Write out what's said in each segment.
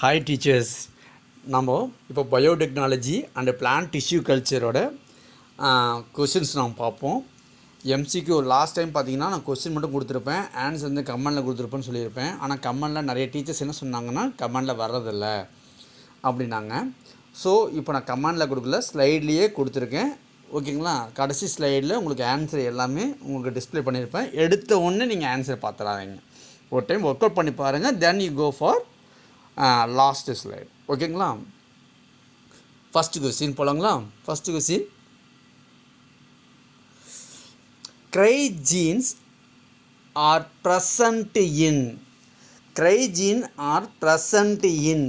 Hi teachers. நம்ம இப்போ biotechnology and plant tissue கல்ச்சரோட கொஷின்ஸ் நாம் பார்ப்போம். எம்சிக்யூ லாஸ்ட் டைம் பார்த்தீங்கன்னா நான் கொஸ்டின் மட்டும் கொடுத்துருப்பேன், ஆன்சர் வந்து கமெண்டில் கொடுத்துருப்பேன்னு சொல்லியிருப்பேன். ஆனால் கமெண்டில் நிறைய டீச்சர்ஸ் என்ன சொன்னாங்கன்னா கமெண்டில் வர்றதில்ல அப்படின்னாங்க. ஸோ இப்போ நான் கமெண்டில் கொடுக்கல, ஸ்லைட்லேயே கொடுத்துருக்கேன். ஓகேங்களா? கடைசி ஸ்லைடில் உங்களுக்கு ஆன்சர் எல்லாமே உங்களுக்கு டிஸ்பிளே பண்ணியிருப்பேன். எடுத்த ஒன்று நீங்கள் ஆன்சர் பார்த்துடாதீங்க. ஒரு டைம் ஒர்க் அவுட் பண்ணி பாருங்கள், then you go for last slide. ஓகேங்களா? ஃபஸ்ட்டு கொஸ்டின் போலாங்களா? First question, cry genes are present in. cry gene are present in.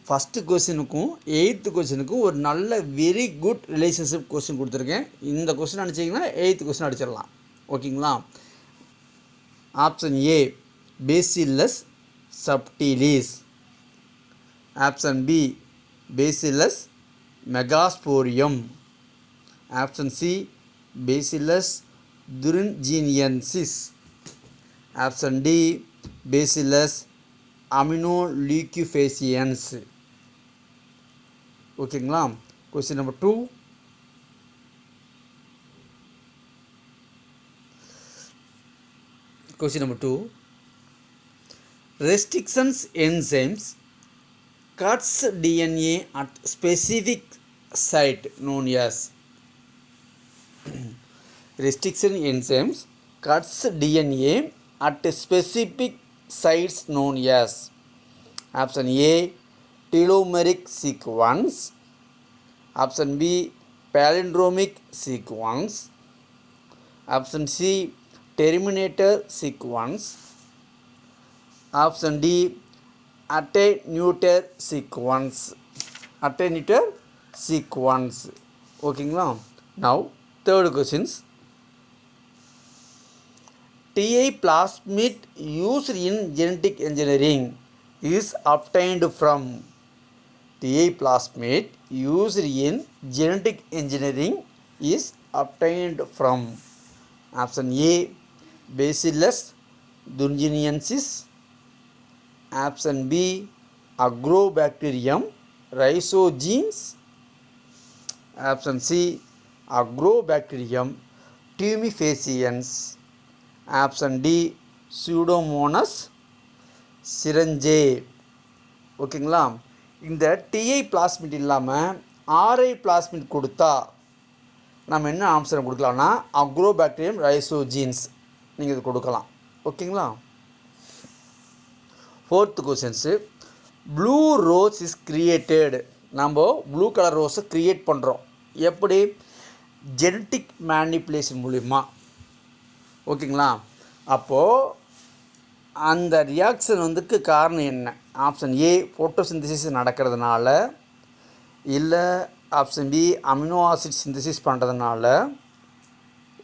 First கொஸ்டினுக்கும் எயித்து கொஸ்டினுக்கும் ஒரு நல்ல வெரி குட் ரிலேஷன்ஷிப் கொஸ்டின் கொடுத்துருக்கேன். இந்த கொஸ்டின் அடிச்சிங்கன்னா எயித்து கொஸ்டின் அடிச்சிடலாம். ஓகேங்களா? Option A Bacillus subtilis. Option B Bacillus megasporium. Option C Bacillus thuringiensis. Option D Bacillus amyloliquefaciens. ஓகேங்களா? Question number 2, question number 2, restrictions enzymes cuts DNA at specific site known as. restriction enzymes cuts DNA at specific sites known as. Option A telomeric sequence. Option B palindromic sequence. Option C terminator sequence. Option D attenuator sequence. attenuator sequence. ஓகேங்களா? now third questions, TI plasmid used in genetic engineering is obtained from. TI plasmid used in genetic engineering is obtained from. Option A Bacillus thuringiensis. Option B Agrobacterium rhizogenes. Option C Agrobacterium tumefaciens. Option D Pseudomonas syringae. ஓகேங்களா? இந்த DI plasmid இல்லாமல் RI plasmid கொடுத்தா நம்ம என்ன answer கொடுக்கலாம்னா Agrobacterium ரைசோஜீன்ஸ் நீங்கள் இது கொடுக்கலாம். ஓகேங்களா? Fourth questions, blue rose is created. நம்ம ப்ளூ கலர் ரோஸை க்ரியேட் பண்ணுறோம். எப்படி? ஜெனட்டிக் மேனிப்புலேஷன் மூலிமா. ஓகேங்களா? அப்போது அந்த ரியாக்ஷன் வந்துக்கு காரணம் என்ன? ஆப்ஷன் ஏ ஃபோட்டோசிந்தசிஸ் நடக்கிறதுனால, இல்லை option B amino acid synthesis பண்ணுறதுனால,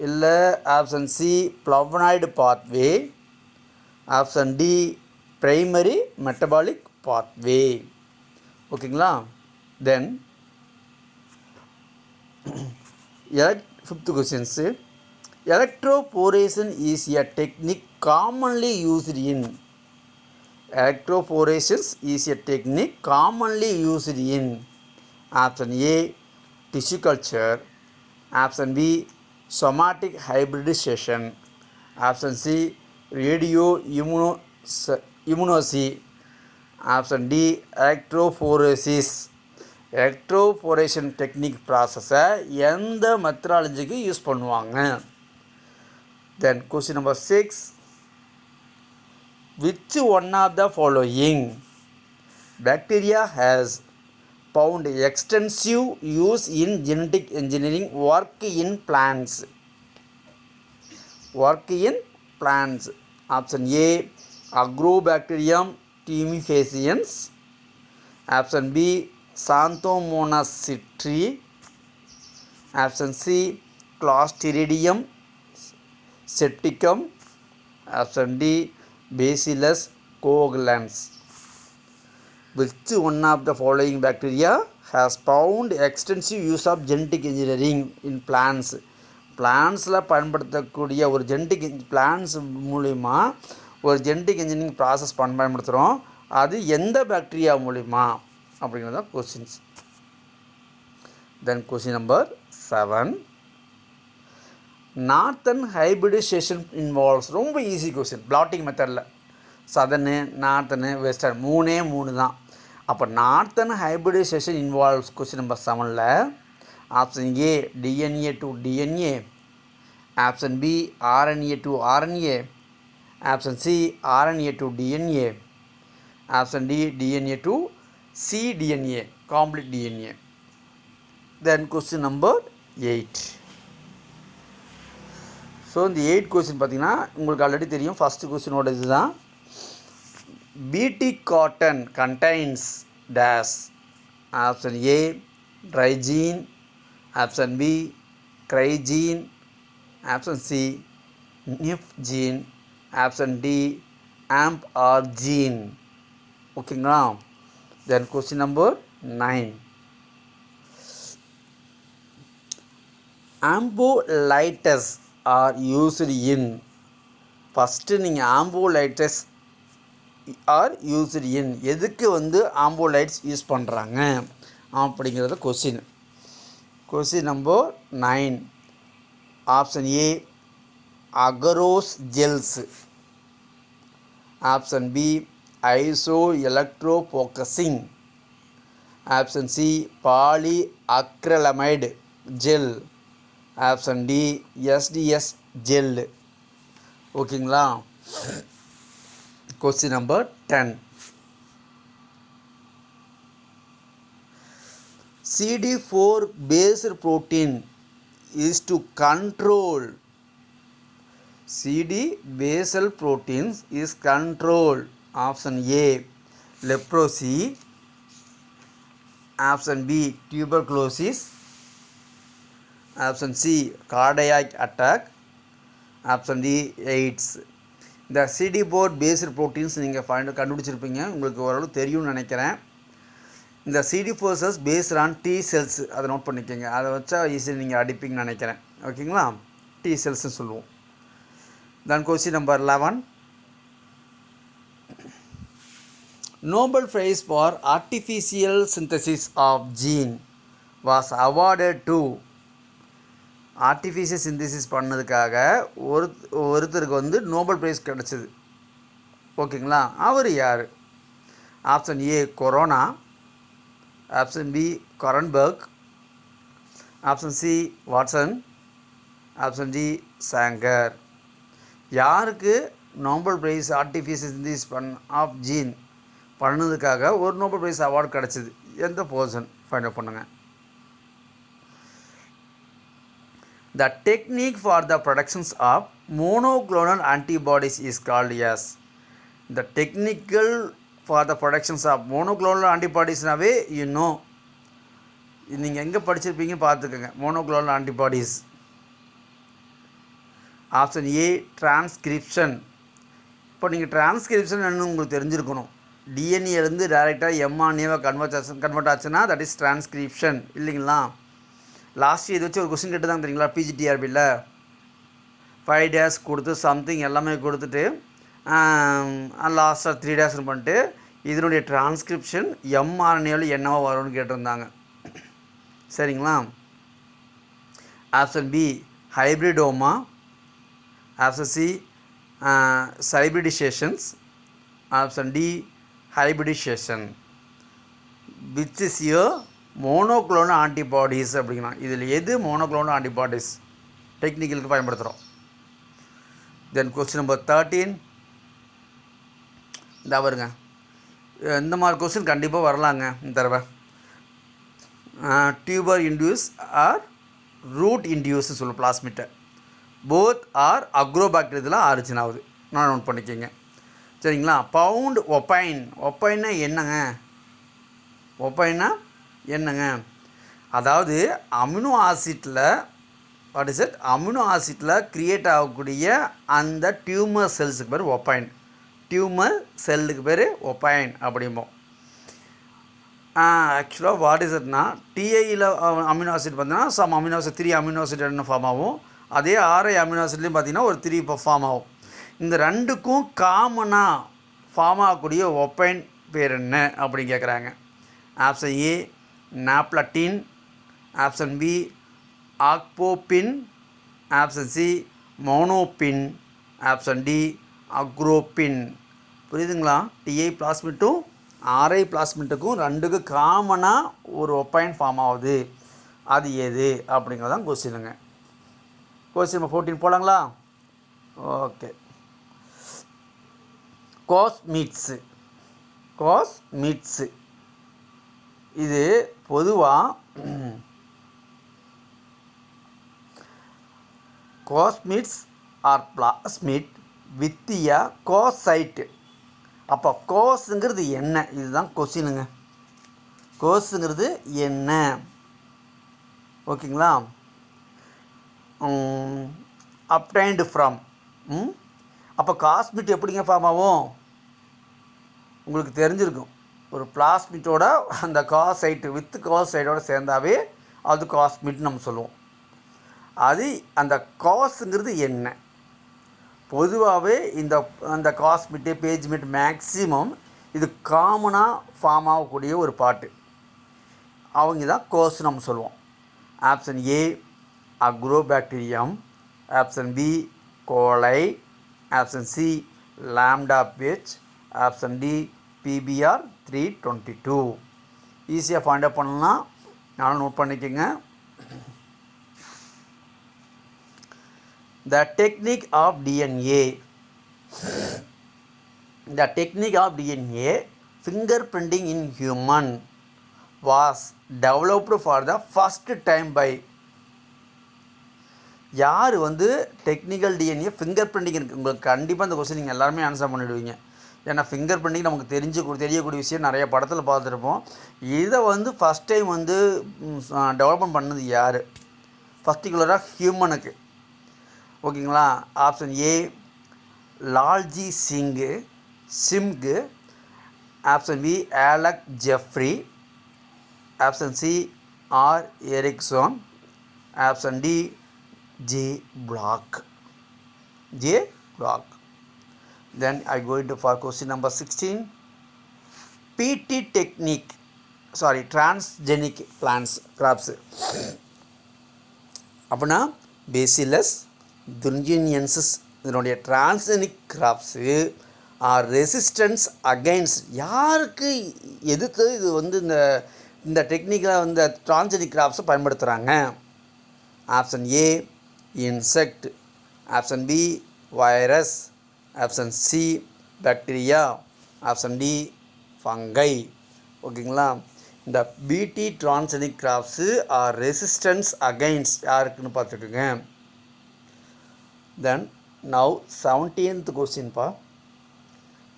இல்லை option C flavonoid pathway, option D primary metabolic pathway. ஓகேங்களா? Then fifth questions, electrophoresis is a technique commonly used in. electrophoresis is a technique commonly used in. Option A tissue culture. Option B somatic hybridization. Option C radio immunocy. Option D electrophoresis. electrophoration technique ப்ராசஸை எந்த மெத்தடாலஜிக்கு use பண்ணுவாங்க? தென் question number 6, which one of the following bacteria has found extensive use in genetic engineering work in plants? Work in plants. Option A Agrobacterium tumefaciens. Option B Xanthomonas citri. Option C Clostridium septicum. Option D Bacillus coagulans. Which one of the following bacteria has found extensive use of genetic engineering in plants? பிளான்ஸில் பயன்படுத்தக்கூடிய ஒரு genetic plans மூலிமா ஒரு genetic engineering process பயன்படுத்துகிறோம். அது எந்த bacteria மூலிமா அப்படிங்கிறது தான் questions. Then question number 7. Northern hybridization involves. ரொம்ப ஈஸி கொஸ்டின், பிளாட்டிங் மெத்தடில். சதர்னு, நார்த்தனு, வெஸ்டர்ன் மூணு தான். அப்போ northern hybridization involves question number 7ல் option A DNA to DNA, option B RNA to RNA, option C RNA to DNA, option D DNA to cDNA, complete DNA. Then question number 8. So இந்த 8 question பார்த்தீங்கன்னா உங்களுக்கு already தெரியும். First கொஸ்டினோட இது தான். BT cotton contains டேஸ். Option A tri gene, option B cry gene, option C nif gene, option D amp R gene. ஓகேங்களா? Then question number 9. Ampholytes are used in. First நீங்கள் ampholytes are used இன், எதுக்கு ஆம்போலைட்ஸ் use பண்ணுறாங்க அப்படிங்கிறது question. Question number 9. Option A agarose gels, option B iso electro focusing, option C poly acrylamide gel, option D SDS gel. ஓகேங்களா? Question number 10. CD4 based protein is to control. CD basal proteins is control. Option A leprosy, option B tuberculosis, option C cardiac attack, option D AIDS. இந்த CD4 based proteins நீங்கள் கண்டுபிடிச்சிருப்பீங்க, உங்களுக்கு ஓரளவு தெரியும்னு நினைக்கிறேன். இந்த CD4 cells based on T cells, அதை note பண்ணிக்கோங்க. அதை வச்சா ஈஸியாக நீங்கள் அடிப்பீங்கன்னு நினைக்கிறேன். ஓகேங்களா? T cellsன்னு சொல்லுவோம். Then question number 11. Nobel Prize for Artificial Synthesis of Gene was awarded to. Artificial synthesis பண்ணதுக்காக ஒருத்தருக்கு நோபல் ப்ரைஸ் கிடச்சிது. ஓகேங்களா? அவர் யார்? Option A Khorana, option B Kornberg, option C Watson, option D Sanger. யாருக்கு Nobel prize artificial synthesis of gene பண்ணதுக்காக ஒரு Nobel prize award கிடச்சிது? எந்த பர்சன் ஃபைண்ட் அவுட் பண்ணுங்கள். The technique for the production of monoclonal antibodies is called as. The technical for the production of monoclonal antibodies நாவே நீங்கள் எங்கே படிச்சிருப்பீங்க பார்த்துக்கோங்க. monoclonal antibodies. Option A transcription. இப்போ நீங்கள் டிரான்ஸ்கிரிப்ஷன் என்னன்னு உங்களுக்கு தெரிஞ்சிருக்கணும். டிஎன்ஏலேருந்து டைரெக்டாக எம்ஆர்ஏவாக கன்வெர்ட் ஆச்சுன்னா தட் இஸ் டிரான்ஸ்கிரிப்ஷன் இல்லைங்களா? லாஸ்ட் இது வச்சு ஒரு கொஸ்டின் கேட்டு தான் தெரியுங்களா? பிஜிடிஆர்பியில் 5 days கொடுத்து சம்திங் எல்லாமே கொடுத்துட்டு லாஸ்ட்டாக 3 days பண்ணிட்டு இதனுடைய டிரான்ஸ்கிரிப்ஷன் எம்ஆர்என்ஏவில் என்னவோ வரும்னு கேட்டிருந்தாங்க. சரிங்களா? Option B hybridoma, option C hybridizations, option D hybridization. Which is your monoclonal antibodies அப்படிங்கிறான். இதில் எது மோனோக்ளோனல் ஆன்டிபாடிஸ் டெக்னிக்கலுக்கு பயன்படுத்துகிறோம்? Then question number 13. இந்த பாருங்க, இந்த மாதிரி கொஸ்டின் கண்டிப்பாக வரலாங்க இந்த தடவை. டியூபர் இன்டியூஸ் ஆர் ரூட் இன்டியூஸ்னு சொல்லுவோம் பிளாஸ்மிட்டை. போத் ஆர் அக்ரோபாக்டீரியத்தில் ஆரிஜின் ஆகுது. நான் நோட் பண்ணிக்கோங்க. சரிங்களா? பவுண்ட் ஒப்பைன். ஒப்பைன்னா என்னங்க? ஒப்பைன்னா என்னங்க? அதாவது அமினோ ஆசிட்டில் வாட் இஸ் இட்? அமினோ ஆசிட்டில் க்ரியேட் ஆகக்கூடிய அந்த டியூமர் செல்ஸுக்கு பேர் ஒப்பைன். டியூமர் செல்லுக்கு பேர் ஒப்பைன் அப்படிம்போம். ஆக்சுவலாக வாட் இஸ் இட்னா டிஐயில் அமினோ ஆசிட் பார்த்தீங்கன்னா some amino acid 3 amino acid என்ன ஃபார்ம் ஆகும். அதே 6 அமினோ ஆசிட்லேயும் பார்த்தீங்கன்னா ஒரு 3 ஃபார்ம் ஆகும். இந்த ரெண்டுக்கும் காமனாக ஃபார்ம் ஆகக்கூடிய ஒப்பைன் பேர் என்ன அப்படின்னு கேட்குறாங்க. Option A nopaline, option B octopine, option C mannopine, option D agropine. புரியுதுங்களா? டிஐ பிளாஸ்மிட்டும் ஆர்ஐ பிளாஸ்மிட்டுக்கும் ரெண்டுக்கும் காமனாக ஒரு ஒப்பைன் ஃபார்ம் ஆகுது. அது எது அப்படிங்கிறதான் கொஸ்டினுங்க. கொஸ்டின் நம்பர் 14 போகலாங்களா? ஓகே. கோஸ்மிட்ஸு இது பொதுவாக cosmids are plasmid with a cos site. அப்போ கோஸுங்கிறது என்ன? இதுதான் கொஸ்டினுங்க. கோஸுங்கிறது என்ன? ஓகேங்களா? Obtained from. அப்போ காஸ்மிட் எப்படிங்க ஃபார்ம் ஆகும்? உங்களுக்கு தெரிஞ்சிருக்கும். ஒரு பிளாஸ்மிட்டோட அந்த காசைட்டு வித் கோசைட்டோட சேர்ந்தாவே அது காஸ்மிட் நம்ம சொல்லுவோம். அது அந்த காஸுங்கிறது என்ன? பொதுவாகவே அந்த காஸ்மிட்டு பேஜ்மெட் மேக்ஸிமம் இது காமனாக ஃபார்ம் ஆகக்கூடிய ஒரு பாட்டு. அவங்க தான் கோஸ் நம்ம சொல்லுவோம். Option A Agrobacterium, option B coli, option C lambda phage, option D pBR 322. ஈஸியாக ஃபைண்ட் அவுட் பண்ணலாம். நானும் நோட் பண்ணிக்கோங்க. The technique of DNA. The technique of DNA fingerprinting in human was developed for the first time by யார் technical DNA finger printing இருக்குது. உங்களுக்கு கண்டிப்பாக இந்த question நீங்கள் எல்லாருமே ஆன்சர் பண்ணிவிடுவீங்க. ஏன்னா ஃபிங்கர் பிரிண்டிங் நமக்கு தெரியக்கூடிய விஷயம் நிறைய படத்தில் பார்த்துருப்போம். இதை ஃபஸ்ட் டைம் டெவலப்மெண்ட் பண்ணது யார்? பர்டிகுலராக ஹியூமனுக்கு. ஓகேங்களா? Option A Lalji Singh, option B Alec Jeffrey, option C R Ericsson, option D J Black. Then I go into for question number 16. PT technique, transgenic plants crops. அப்படின்னா பேசிலஸ் துர்ஜினியன்சிஸ் இதனுடைய transgenic crops are resistance against. யாருக்கு எதுக்கு இது இந்த டெக்னிக்கில் transgenic கிராப்ஸை பயன்படுத்துகிறாங்க? Option A insect, option B virus, option C bacteria, option D fungi. ஓகேங்களா? இந்த BT transgenic crops are resistance against யாருக்குன்னு பார்த்துக்குங்க. Then now 17th question pa.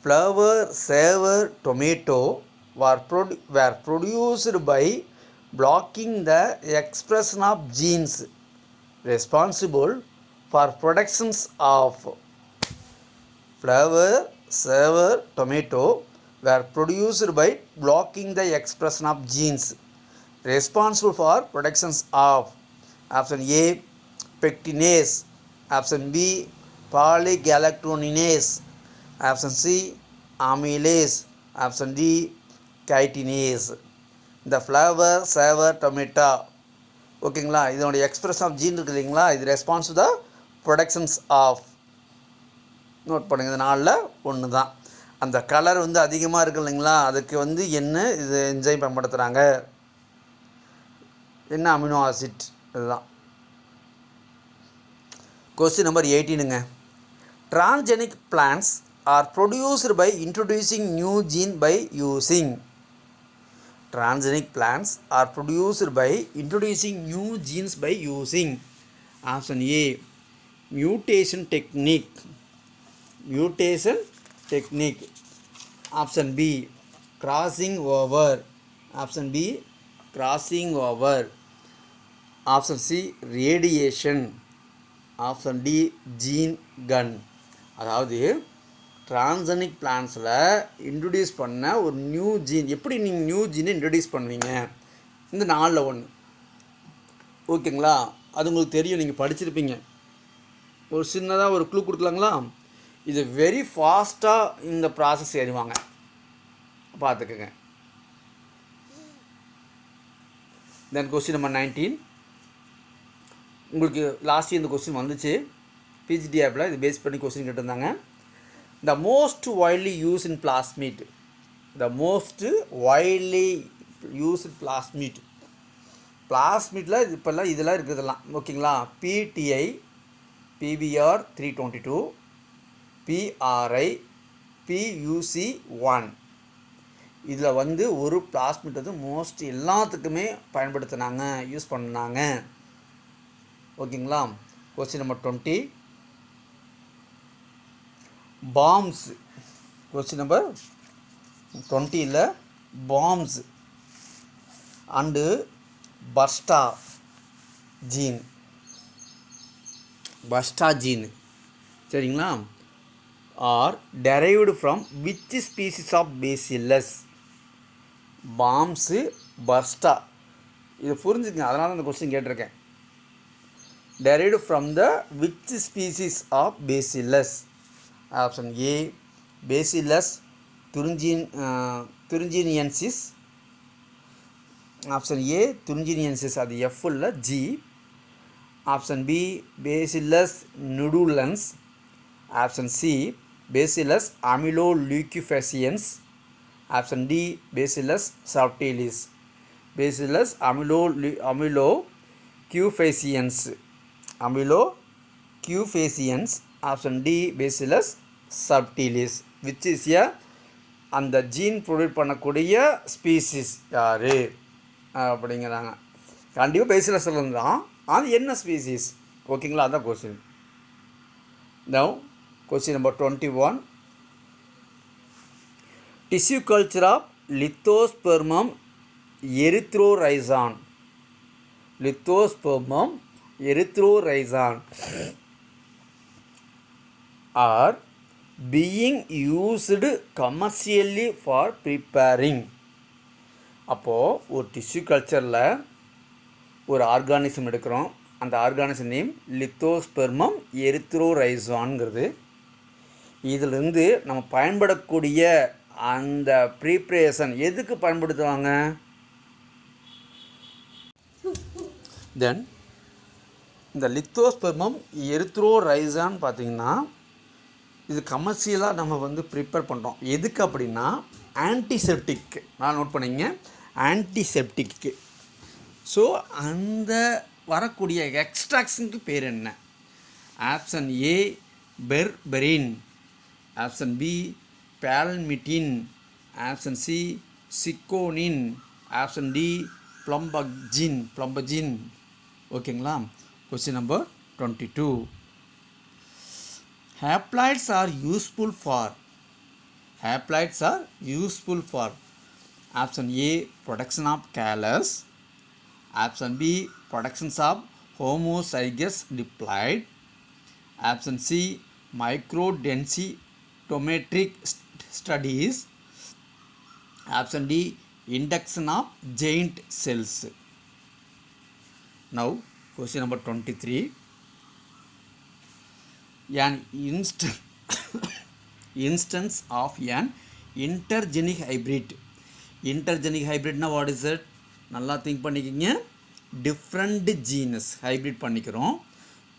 Flower saver tomato were produced by blocking the expression of genes responsible for productions of. Flower saver tomato were produced by blocking the expression of genes responsible for productions of. Option A pectinase, option B polygalacturonase, option C amylase, option D chitinase. இந்த Flavr சேவர் tomato ஓகேங்களா, இதனுடைய expression of gene இருக்குது இல்லைங்களா, இது response to the productions of. Note பண்ணுங்கள், இது 4ல் 1 தான். அந்த கலர் அதிகமாக இருக்குது இல்லைங்களா, அதுக்கு என்ன இது என்சைம் பயன்படுத்துகிறாங்க, என்ன அமினோ ஆசிட், இதுதான். Question number 18. Transgenic plants are produced by introducing new gene by using. Transgenic plants are produced by introducing new genes by using. Option A mutation technique. Option B crossing over. Option B crossing over. Option C radiation. Option D gene gun. அதாவது transgenic பிளான்ஸில் introduce பண்ண ஒரு new gene, எப்படி நீங்கள் new ஜீனை introduce பண்ணுவீங்க, இந்த 4ல் 1. ஓகேங்களா? அது உங்களுக்கு தெரியும், நீங்கள் படிச்சிருப்பீங்க. ஒரு சின்னதாக ஒரு க்ளூ கொடுக்கலாங்களா? இது வெரி ஃபாஸ்ட்டாக இந்த ப்ராசஸ் ஏறுவாங்க. பார்த்துக்கோங்க. தென் கொஸ்டின் நம்பர் 19. உங்களுக்கு லாஸ்ட் இந்த கொஸ்டின் வந்துச்சு பிஜிடி ஆப்பில். இது பேஸ் பண்ணி கொஸ்டின் கேட்டிருந்தாங்க. The most widely use in plasmid. The most widely use in plasmid. பிளாஸ்மிட்டில் இப்போல்லாம் இதெல்லாம் இருக்குதுலாம் ஓகேங்களா. PTi, pBR 322, pRi, pUC 1. இதில் வந்து ஒரு பிளாஸ்மிட் வந்து மோஸ்ட் எல்லாத்துக்குமே பயன்படுத்தினாங்க, யூஸ் பண்ணாங்க ஓகேங்களா. Question number 20. Barnase. Question number 20ல் barnase and barstar gene. Barstar gene சரிங்களா are derived from which species of Bacillus. Barnase barstar இது புரிஞ்சுக்கங்க, அதனால தான் இந்த கொஸ்டின் கேட்டிருக்கேன். derived from the which species of Bacillus? Option A Bacillus thuringiensis. Option A thuringiensis அது F உள்ள G. Option B Bacillus nodulans. Option C Bacillus amyloleucofaciens. Option D Bacillus subtilis. Bacillus amyloleucofaciens. amyloleucofaciens. Option D Bacillus subtilis. which is a அந்த gene ப்ரொடியூட் பண்ணக்கூடிய species யார் அப்படிங்கிறாங்க. கண்டிப்பாக bacillus தான், அது என்ன ஸ்பீசிஸ் ஓகேங்களா, அதுதான் கொஸ்டின். Now question number 21. Tissue culture of Lithospermum erythrorhizon. Lithospermum erythrorhizon are being used commercially for preparing. அப்போது ஒரு டிஷ்யூ கல்ச்சரில் ஒரு ஆர்கானிசம் எடுக்கிறோம். அந்த ஆர்கானிசம் நேம் லித்தோஸ்பெர்மம் எரித்ரோரைசான்ங்கிறது. இதிலிருந்து நம்ம பயன்படக்கூடிய அந்த ப்ரீப்ரேஷன் எதுக்கு பயன்படுத்துவாங்க? தென் இந்த லித்தோஸ்பெர்மம் எரித்ரோரைசான் பார்த்திங்கன்னா இது கமர்ஷியலாக நம்ம வந்து ப்ரிப்பேர் பண்ணுறோம். எதுக்கு அப்படின்னா ஆன்டிசெப்டிக். நான் நோட் பண்ணிங்க, ஆன்டிசெப்டிக்கு. ஸோ அந்த வரக்கூடிய எக்ஸ்ட்ராக்ஷனுக்கு பேர் என்ன? Option A berberine. Option B palmatine. Option C shikonin. Option D plumbagin. ஓகேங்களா. Question number 22. Haploids are useful for. Haploids are useful for. Option A production of callus. Option B productions of homozygous diploid. Option C microdensitometric studies. Option D induction of giant cells. Now question number 23. An instance of an intergenic hybrid. Intergenic hybrid na what is it? நல்லா think பண்ணிக்கிங்க. Different genus hybrid பண்ணிக்கிறோம்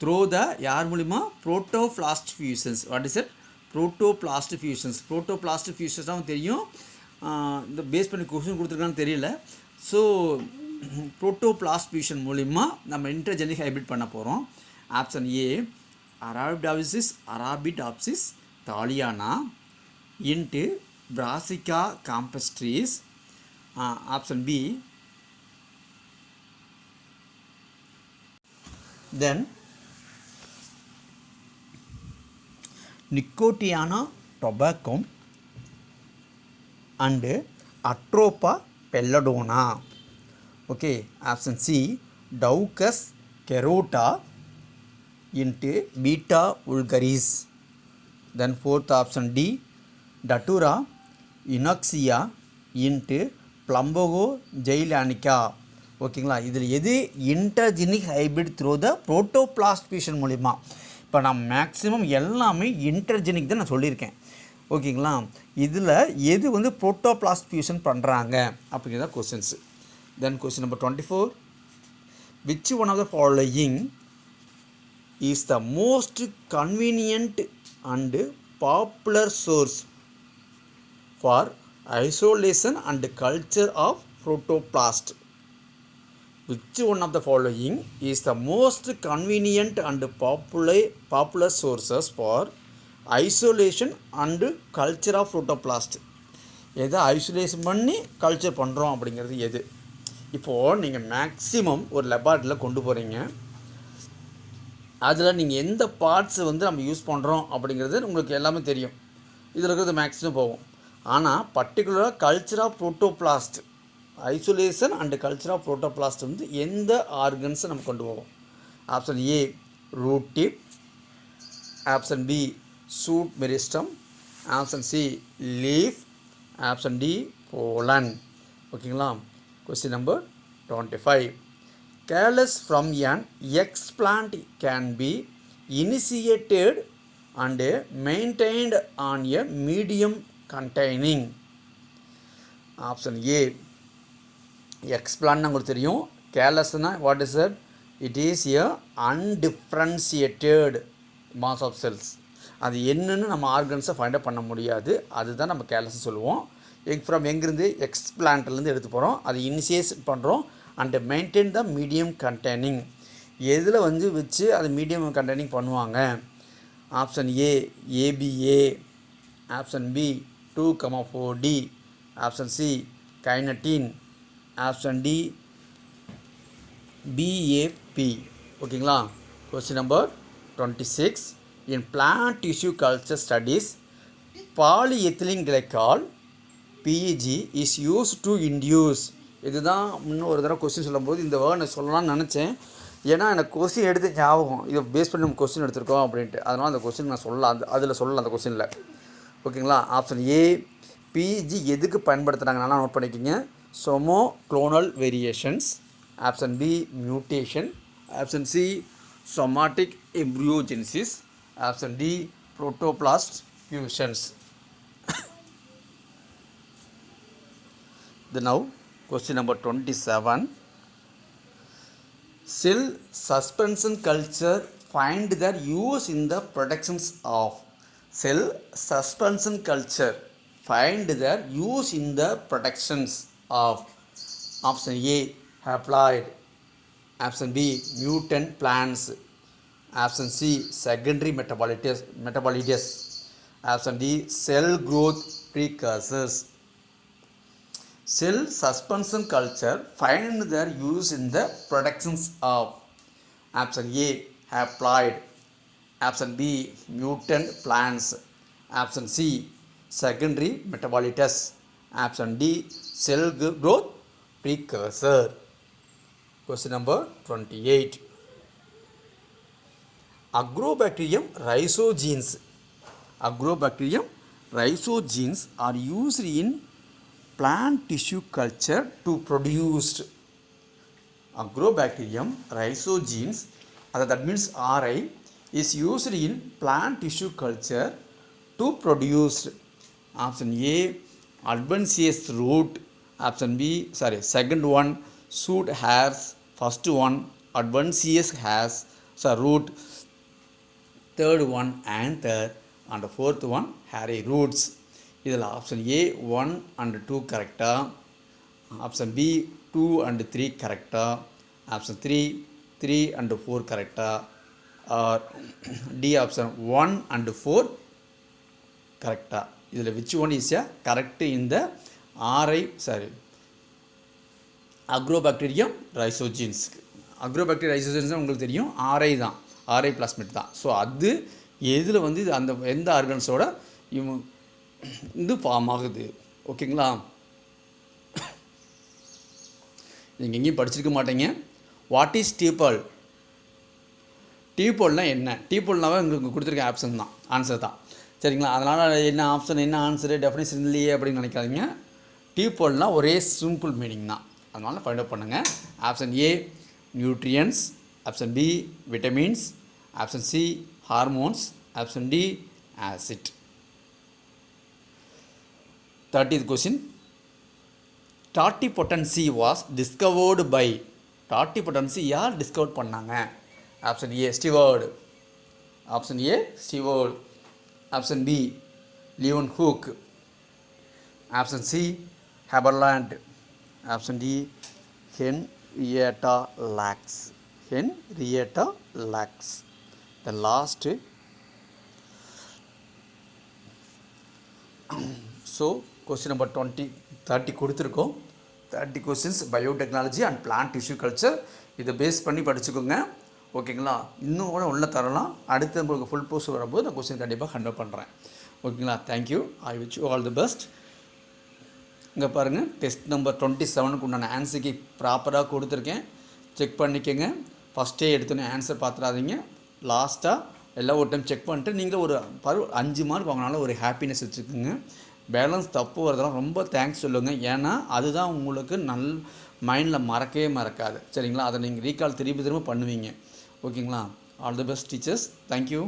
through the யார் மூலிமா? Protoplast fusions. What is it? Protoplast fusions. Protoplast fusions தான் தெரியும். இந்த base பண்ணி question கொடுத்துருக்கான்னு தெரியல. ஸோ புரோட்டோபிளாஸ்ட் ஃபியூஷன் மூலிமா நம்ம இன்டர்ஜெனிக் ஹைப்ரிட் பண்ண போகிறோம். Option A Arabidopsis thaliana into Brassica campestris. Option B then Nicotiana tabacum and Atropa belladonna. Okay. Option C Daucus carota into beta vulgaris. Then fourth option D datura inoxia into plumbago jailanica. ஓகேங்களா. இதில் எது intergenic hybrid through the protoplast fusion மூலிமா? இப்போ நான் maximum எல்லாமே intergenic தான் நான் சொல்லியிருக்கேன். ஓகேங்களா? இதில் எது வந்து புரோட்டோபிளாஸ்ட் ஃபியூஷன் பண்ணுறாங்க அப்படிங்கிறத questions. Then question number 24, which one of the following is the most convenient and popular source for isolation and culture of protoplast? Which one of the following is the most convenient and popular sources for isolation and culture of protoplast? எதை isolation பண்ணி culture பண்ணுறோம் அப்படிங்கிறது எது? இப்போது நீங்கள் maximum ஒரு லெபார்ட்டரியில் கொண்டு போகிறீங்க, அதில் நீங்கள் எந்த பார்ட்ஸ் வந்து நம்ம யூஸ் பண்ணுறோம் அப்படிங்கிறது உங்களுக்கு எல்லாமே தெரியும். இதில் இருக்கிறது மேக்ஸிமம் போகும். ஆனால் பர்டிகுலராக culture of protoplast, isolation and culture of protoplast வந்து எந்த ஆர்கன்ஸை நம்ம கொண்டு போவோம்? Option A root tip, option B shoot meristem, option C leaf, option D pollen. ஓகேங்களா? Question number 25, calyx from an explant can be initiated and maintained on a medium containing. Option A explant உங்களுக்கு தெரியும். கேலஸ்னா what is that? It is a undifferentiated mass of cells. அது என்னன்னு நம்ம ஆர்கன்ஸை find out பண்ண முடியாது, அதுதான் நம்ம கேலஸ் சொல்லுவோம். எங்கேருந்து? எக்ஸ்பிளான்ட்லேருந்து எடுத்து போகிறோம், அது இனிஷியேட் பண்ணுறோம் and maintain the medium containing. எதில் வந்து வச்சு அது மீடியம் கண்டெய்னிங் பண்ணுவாங்க? Option A ABA, option B 2,4D, option C kinetin, option D BAP. ஓகேங்களா? Question number 26, in plant tissue culture studies polyethylene glycol PEG is use to induce. இதுதான் இன்னும் ஒரு தடவை கொஸ்டின் சொல்லும்போது இந்த வேர்டை சொல்லலாம்னு நினச்சேன். ஏன்னா எனக்கு கொஸ்டின் எடுத்து ஞாபகம், இதை பேஸ் பண்ணி நம்ம கொஸ்டின் எடுத்திருக்கோம் அப்படின்ட்டு. அதனால் அந்த கொஸ்டின் நான் சொல்லலாம், அதில் சொல்லலாம் அந்த கொஸ்டினில். ஓகேங்களா? ஆப்ஷன் ஏ PEG எதுக்கு பயன்படுத்துகிறாங்க நல்லா நோட் பண்ணிக்கிங்க. Somaclonal variations, option B mutation, option C somatic embryogenesis, option D protoplast fusions. Now question number 27, cell suspension culture find their use in the productions of. Cell suspension culture find their use in the productions of. Option A haploid, option B mutant plants, option C secondary metabolites, option D cell growth precursors. Cell suspension culture find their use in the productions of. Option A haploid, option B mutant plants, option C secondary metabolites, option D cell growth precursor. Question number 28, Agrobacterium rhizogenes. Agrobacterium rhizogenes are used in plant tissue culture to produce. Agrobacterium rhizogenes, that means RI, is used in plant tissue culture to produce. Option A adventitious root, option B second one shoot hairs, first one adventitious hairs root, third one anther, and fourth one hairy roots. இதில் option A 1 and 2 கரெக்டாக, option B 2 and 3 கரெக்டாக, option 3 and 4 கரெக்டாக, R D option 1 and 4 கரெக்டாக. இதில் which one is a correct இந்த Agrobacterium ரைசோஜீன்ஸ். Agrobacterium ரைசோஜீன்ஸ் உங்களுக்கு தெரியும், RI தான், ஆர்ஐ பிளாஸ்மிட் தான். ஸோ அது எதில் வந்து இது அந்த எந்த ஆர்கன்ஸோட இது ஃபார்ம் ஆகுது? ஓகேங்களா? நீங்கள் எங்கேயும் படிச்சிருக்க மாட்டீங்க. What is டீபால்? டீபால்னால் என்ன? டீபால்னாவே உங்களுக்கு கொடுத்துருக்க ஆப்ஷன் தான், ஆன்சர் தான். சரிங்களா? அதனால் என்ன ஆப்ஷன் என்ன ஆன்சரு டெஃபினேஷன் இல்லையே அப்படின்னு நினைக்காதீங்க. டீபால்னால் ஒரே சிம்பிள் மீனிங் தான், அதனால் ஃபைண்ட் அவுட் பண்ணுங்கள். Option A nutrients, option B vitamins, option C hormones, option D acid. 30th question. Tortipotency was discovered by. Tortipotency யார் டிஸ்கவர் பண்ணாங்க? Option A Steward. Option A Steward. Option B Leeuwenhoek. Option C Haberlandt. Option D Henrietta Lacks. Henrietta Lacks. The last. So question number 30 கொடுத்துருக்கோம். 30 questions biotechnology and plant tissue culture. இதை base பண்ணி படிச்சுக்கோங்க. ஓகேங்களா? இன்னும் கூட உள்ள தரலாம். அடுத்து உங்களுக்கு ஃபுல் போஸ்ட் வரும்போது நான் கொஸ்டின் கண்டிப்பாக கன்வெர்ட் பண்ணுறேன். ஓகேங்களா? Thank you. I wish you all the best. இங்கே பாருங்கள், டெஸ்ட் நம்பர் 27க்கு உண்டான ஆன்சருக்கு ப்ராப்பராக கொடுத்துருக்கேன். செக் பண்ணிக்கோங்க. ஃபஸ்ட்டே எடுத்தோன்னே ஆன்சர் பார்த்துடாதீங்க. லாஸ்ட்டாக எல்லாம் ஒரு டைம் செக் பண்ணிட்டு நீங்களும் ஒரு 5 மார்க் வாங்கினாலும் ஒரு ஹாப்பினஸ் வச்சுக்கோங்க. பேலன்ஸ் தப்பு வரதெல்லாம் ரொம்ப தேங்க்ஸ் சொல்லுங்கள். ஏன்னா அதுதான் உங்களுக்கு மைண்டில் மறக்கவே மறக்காது. சரிங்களா? அதை நீங்கள் ரீகால் திரும்ப பண்ணுவீங்க. ஓகேங்களா? All the best teachers. Thank you.